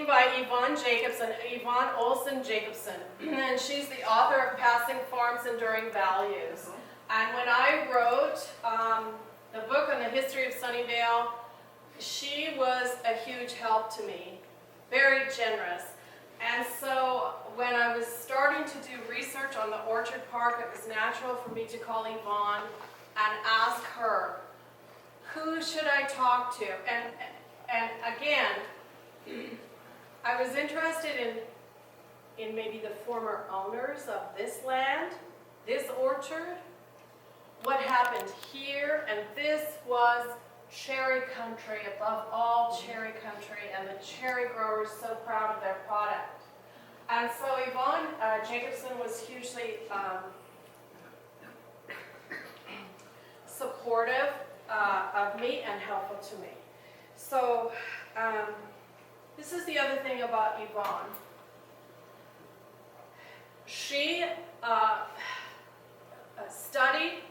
by Yvonne Olsen Jacobson, and she's the author of Passing Farms, Enduring Values. And when I wrote the book on the history of Sunnyvale, she was a huge help to me, very generous. And so when I was starting to do research on the Orchard Park, it was natural for me to call Yvonne and ask her, who should I talk to? And again, I was interested in maybe the former owners of this land, this orchard, what happened here, and this was cherry country, above all cherry country, and the cherry growers so proud of their product. And so Yvonne Jacobson was hugely supportive of me and helpful to me. So this is the other thing about Yvonne. She studied,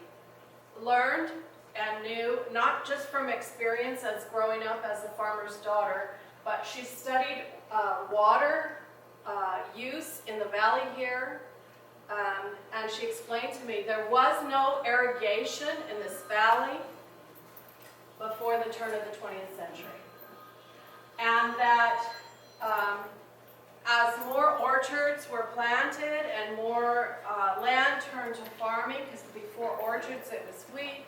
learned, and knew, not just from experience as growing up as a farmer's daughter, but she studied water use in the valley here, and she explained to me there was no irrigation in this valley before the turn of the 20th century. And that as more orchards were planted and more land turned to farming, because before orchards it was wheat,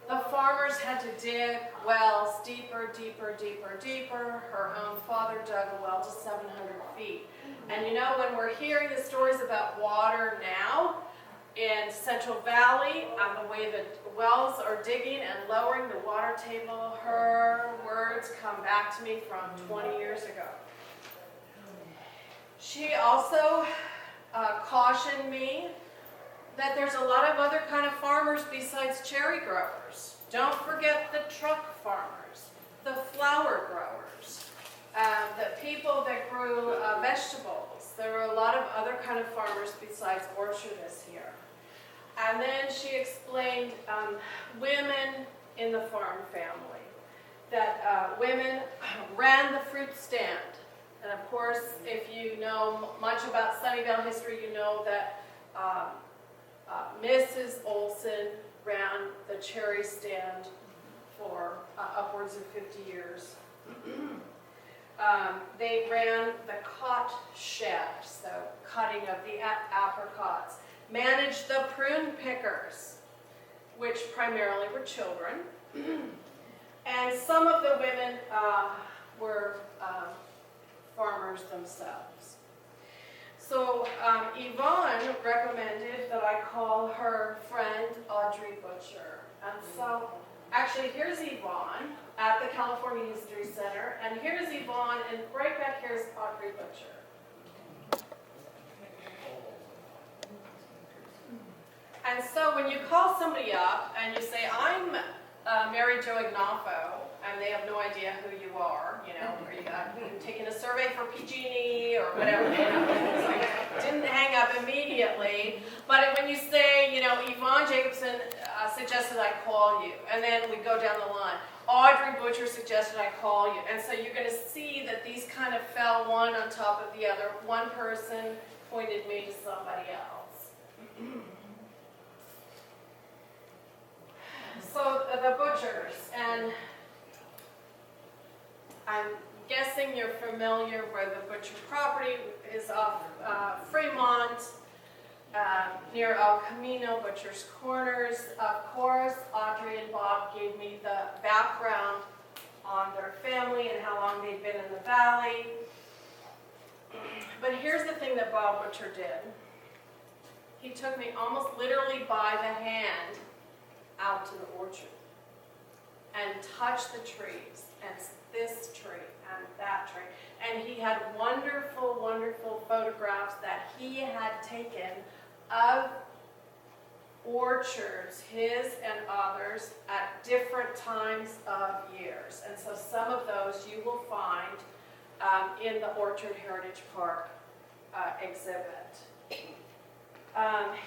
the farmers had to dig wells deeper, deeper, deeper, deeper. Her own father dug a well to 700 feet. And you know, when we're hearing the stories about water now in Central Valley, the way the wells are digging and lowering the water table, her words come back to me from 20 years ago. She also cautioned me that there's a lot of other kind of farmers besides cherry growers. Don't forget the truck farmers, the flower growers, the people that grew vegetables. There were a lot of other kind of farmers besides orchardists here. And then she explained women in the farm family, that women ran the fruit stand. And of course, if you know much about Sunnyvale history, you know that Mrs. Olsen ran the cherry stand for upwards of 50 years. They ran the cot shed, so cutting of the apricots, managed the prune pickers, which primarily were children, and some of the women were farmers themselves. So Yvonne recommended that I call her friend Audrey Butcher. And so actually here's Yvonne at the California History Center, and here's Yvonne, and right back here is Audrey Butcher. And so when you call somebody up and you say, I'm Mary Jo Ignoffo, and they have no idea who you are, you know, or you've taken a survey for PG&E or whatever, you know. So I didn't hang up immediately. But when you say, you know, Yvonne Jacobson suggested I call you, and then we go down the line. Audrey Butcher suggested I call you. And so you're going to see that these kind of fell one on top of the other. One person pointed me to somebody else. So the Butchers, and I'm guessing you're familiar where the Butcher property is off Fremont, near El Camino, Butcher's Corners. Of course, Audrey and Bob gave me the background on their family and how long they'd been in the valley. But here's the thing that Bob Butcher did. He took me almost literally by the hand out to the orchard and touched the trees, and this tree and that tree. And he had wonderful, wonderful photographs that he had taken of orchards, his and others, at different times of years. And so some of those you will find in the Orchard Heritage Park exhibit.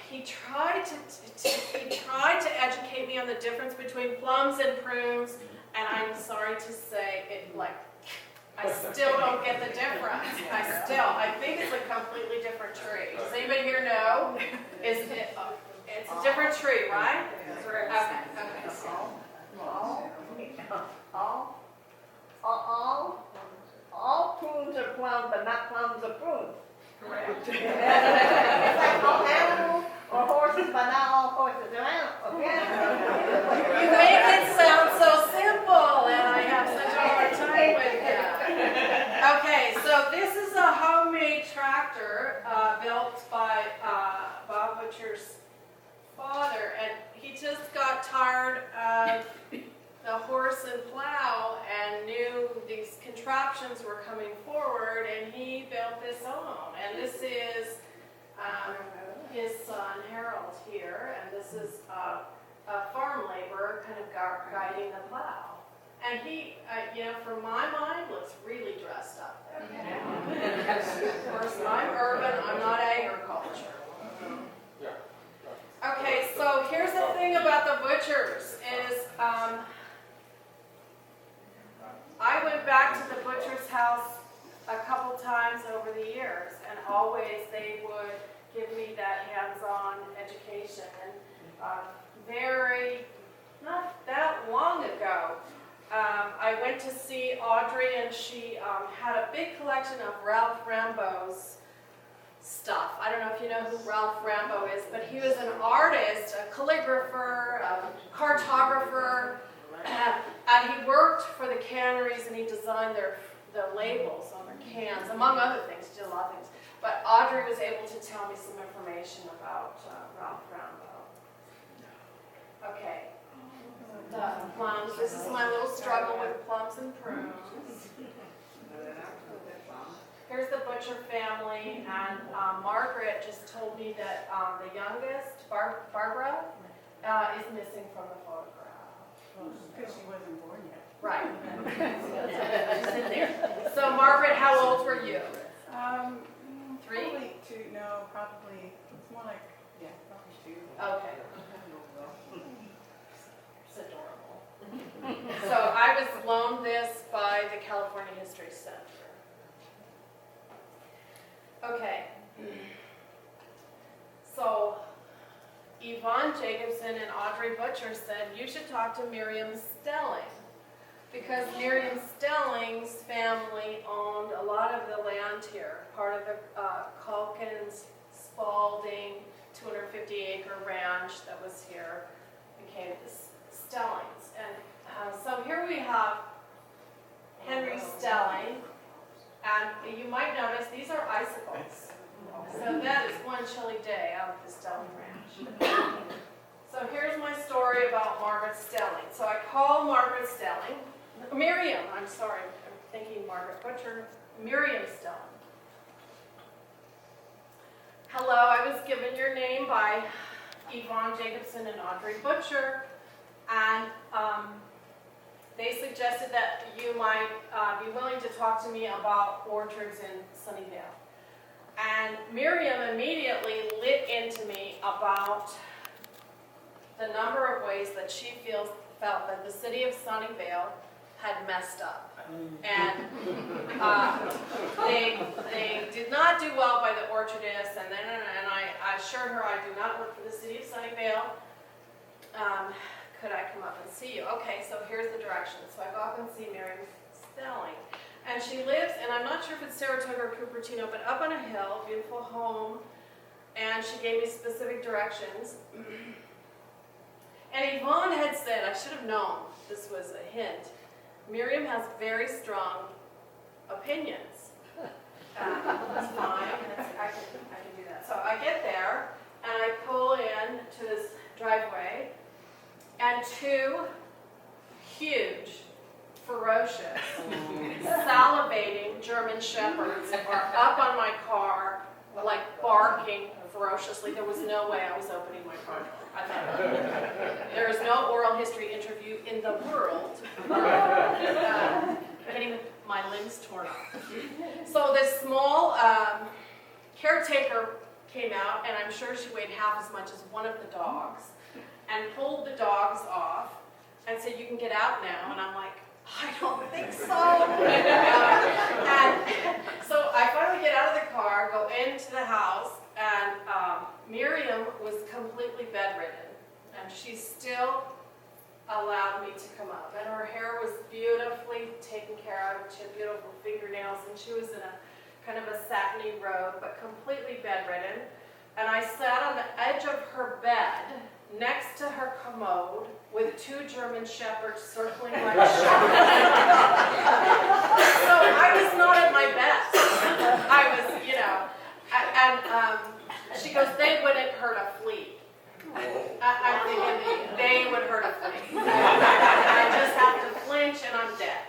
He tried to educate me on the difference between plums and prunes, and I'm sorry to say, I still don't get the difference. I think it's a completely different tree. Does anybody here know? It's a different tree, right? Okay. All prunes are plums, but not plums are prunes. Correct. It's like all animals or horses, but not all horses are animals. You make it sound so simple, and I have such a hard time with that. Okay, so this is a homemade tractor built by Bob Butcher's father, and he just got tired of the horse and plow and knew these contraptions were coming forward, and he built this own. And this is his son Harold here, and this is a farm laborer kind of guiding the plow. And he, for my mind, looks really dressed up there. Of course, I'm urban, I'm not agriculture. Okay, so here's the thing about the Butchers is I went back to the Butcher's house a couple times over the years, and always they would give me that hands-on education. And not that long ago, I went to see Audrey, and she had a big collection of Ralph Rambo's stuff. I don't know if you know who Ralph Rambo is, but he was an artist, a calligrapher, a cartographer, and he worked for the canneries, and he designed the labels on their cans, among other things. He did a lot of things. But Audrey was able to tell me some information about Ralph Rambo. Okay, the plums. This is my little struggle with plums and prunes. Here's the Butcher family, and Margaret just told me that the youngest, Barbara, is missing from the photograph. Because she wasn't born yet. Right. She's in there. So Margaret, how old were you? 3? Probably 2. No, probably. It's more like, probably 2. Okay. It's adorable. So I was loaned this by the California History Center. Okay. So Yvonne Jacobson and Audrey Butcher said you should talk to Miriam Stelling, because Miriam Stelling's family owned a lot of the land here. Part of the Calkins Spalding 250-acre ranch that was here became the Stellings. And so here we have Henry Stelling, and you might notice these are icicles. So that is one chilly day out of the Stelling Ranch. So here's my story about Margaret Stelling. So I call Margaret Stelling, Miriam, I'm sorry, I'm thinking Margaret Butcher, Miriam Stelling. Hello, I was given your name by Yvonne Jacobson and Audrey Butcher, and they suggested that you might be willing to talk to me about orchards in Sunnyvale. And Miriam immediately lit into me about the number of ways that she felt that the city of Sunnyvale had messed up. And they did not do well by the orchardists, and I assured her I do not work for the city of Sunnyvale. Could I come up and see you? Okay, so here's the directions. So I go up and see Miriam Stelling. And she lives, and I'm not sure if it's Saratoga or Cupertino, but up on a hill, beautiful home. And she gave me specific directions. And Yvonne had said, I should have known this was a hint, Miriam has very strong opinions. That's fine, I can do that. So I get there, and I pull in to this driveway, and 2 huge, ferocious, salivating German shepherds are up on my car, like barking ferociously. There was no way I was opening my car door. I thought, there is no oral history interview in the world getting my limbs torn off. So this small caretaker came out, and I'm sure she weighed half as much as one of the dogs, and pulled the dogs off and said, you can get out now. And I'm like, I don't think so. And so I finally get out of the car, go into the house, and Miriam was completely bedridden. And she still allowed me to come up. And her hair was beautifully taken care of. She had beautiful fingernails, and she was in a kind of a satiny robe, but completely bedridden. And I sat on the edge of her bed, next to her commode, with 2 German shepherds circling my shoulder. So I was not at my best. I was, and she goes, they wouldn't hurt a flea. I'm thinking they would hurt a flea. I just have to flinch and I'm dead.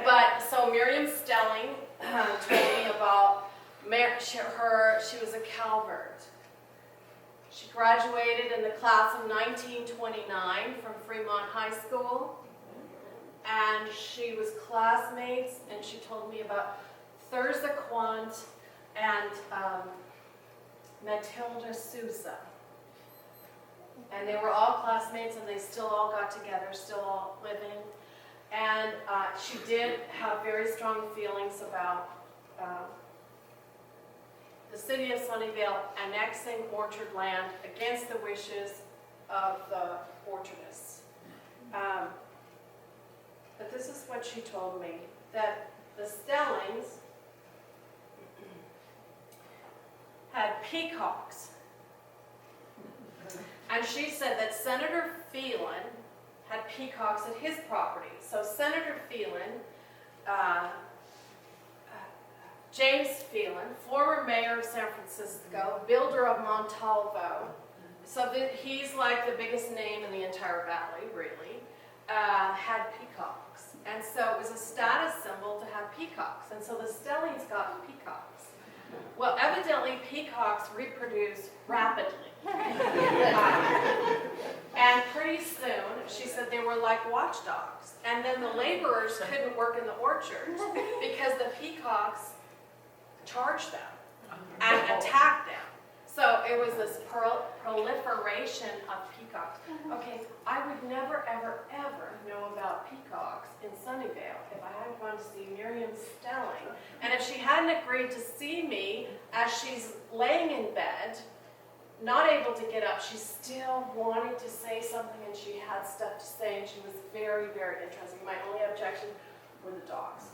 But so Miriam Stelling told me about she was a Calvert. She graduated in the class of 1929 from Fremont High School. And she was classmates, and she told me about Thurza Quant and Matilda Sousa. And they were all classmates, and they still all got together, still all living. And she did have very strong feelings about the city of Sunnyvale annexing orchard land against the wishes of the orchardists. But this is what she told me, that the Stellings had peacocks. And she said that Senator Phelan had peacocks at his property. So Senator Phelan, James Phelan, former mayor of San Francisco, builder of Montalvo, so he's like the biggest name in the entire valley, really, had peacocks. And so it was a status symbol to have peacocks. And so the Stellings got peacocks. Well, evidently peacocks reproduce rapidly. And pretty soon, she said they were like watchdogs. And then the laborers couldn't work in the orchards because the peacocks charged them and attacked them. So it was this proliferation of peacocks. Okay, I would never, ever, ever know about peacocks in Sunnyvale if I hadn't gone to see Miriam Stelling. And if she hadn't agreed to see me as she's laying in bed, not able to get up, she still wanted to say something, and she had stuff to say, and she was very, very interesting. My only objection were the dogs.